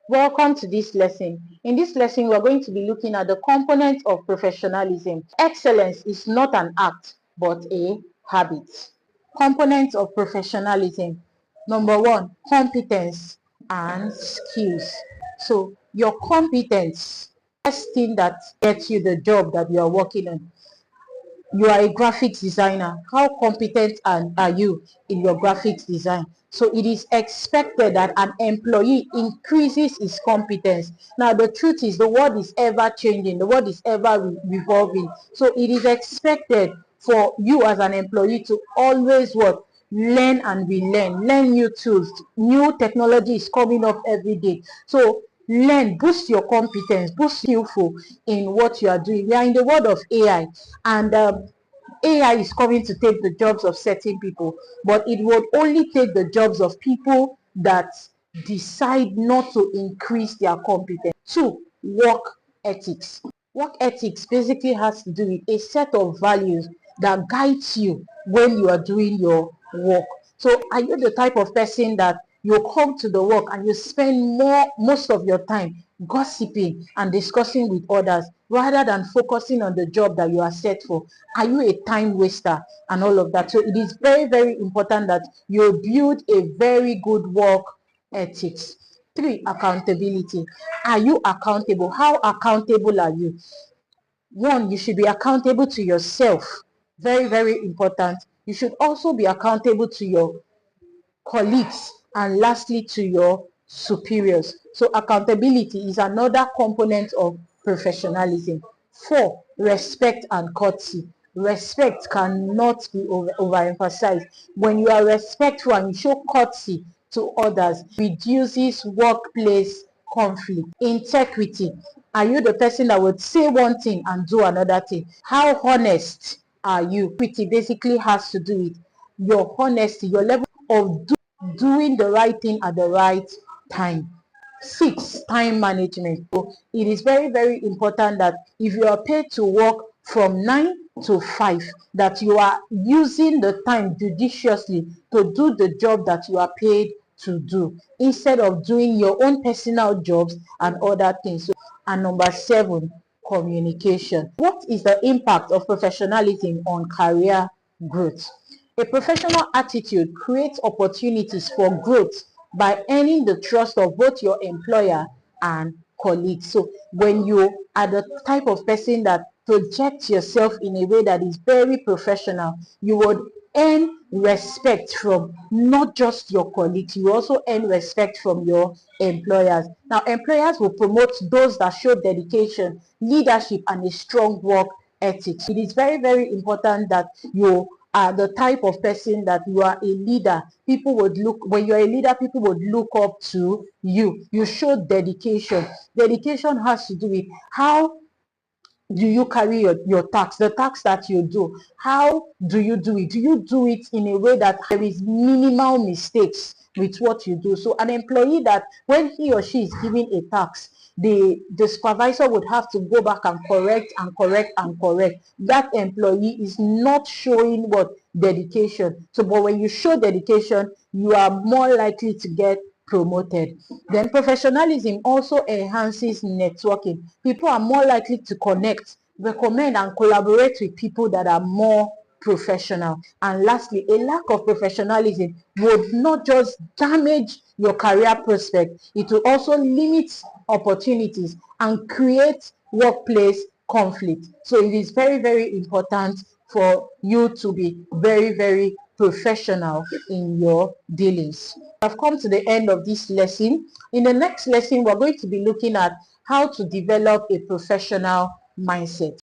Welcome to this lesson. In this lesson, we're going to be looking at the components of professionalism. Excellence is not an act, but a habit. Components of professionalism. Number one, competence and skills. So your competence, first thing that gets you the job that you are working on. You are a graphics designer. How competent are you in your graphics design? So it is expected that an employee increases his competence. Now the truth is the world is ever changing, the world is ever revolving. So it is expected for you as an employee to always what? Learn and relearn, learn new tools. New technology is coming up every day. So learn, boost your competence, boost skillful in what you are doing. We are in the world of AI, and AI is coming to take the jobs of certain people, but it will only take the jobs of people that decide not to increase their competence. Two, work ethics. Work ethics basically has to do with a set of values that guides you when you are doing your work. So are you the type of person that you come to the work and you spend most of your time gossiping and discussing with others rather than focusing on the job that you are set for? Are you a time waster and all of that? So it is very, very important that you build a very good work ethics. Three, accountability. Are you accountable? How accountable are you? One, you should be accountable to yourself. Very, very important. You should also be accountable to your colleagues, and lastly to your superiors. So accountability is another component of professionalism. Four, respect and courtesy. Respect cannot be overemphasized. When you are respectful and you show courtesy to others, reduces workplace conflict. Integrity. Are you the person that would say one thing and do another thing? How honest are you? Integrity basically has to do with your honesty, your level of doing the right thing at the right time. Six, time management. So it is very, very important that if you are paid to work from 9 to 5, that you are using the time judiciously to do the job that you are paid to do, instead of doing your own personal jobs and other things. So, and number 7, communication. What is the impact of professionalism on career growth? A professional attitude creates opportunities for growth by earning the trust of both your employer and colleagues. So when you are the type of person that projects yourself in a way that is very professional, you would earn respect from not just your colleagues, you also earn respect from your employers. Now employers will promote those that show dedication, leadership, and a strong work ethics. It is very, very important that you are the type of person that you are a leader. People would look, when you're a leader, people would look up to you. You show dedication. Dedication has to do with how do you carry your task, the task that you do. How do you do it? Do you do it in a way that there is minimal mistakes with what you do? So an employee that when he or she is given a task, the supervisor would have to go back and correct and correct and correct. That employee is not showing what? Dedication. So but when you show dedication, you are more likely to get promoted. Then professionalism also enhances networking. People are more likely to connect, recommend, and collaborate with people that are more professional. And lastly, a lack of professionalism would not just damage your career prospect, it will also limit opportunities and create workplace conflict. So it is very, very important for you to be very, very professional in your dealings. I've come to the end of this lesson. In the next lesson, we're going to be looking at how to develop a professional mindset.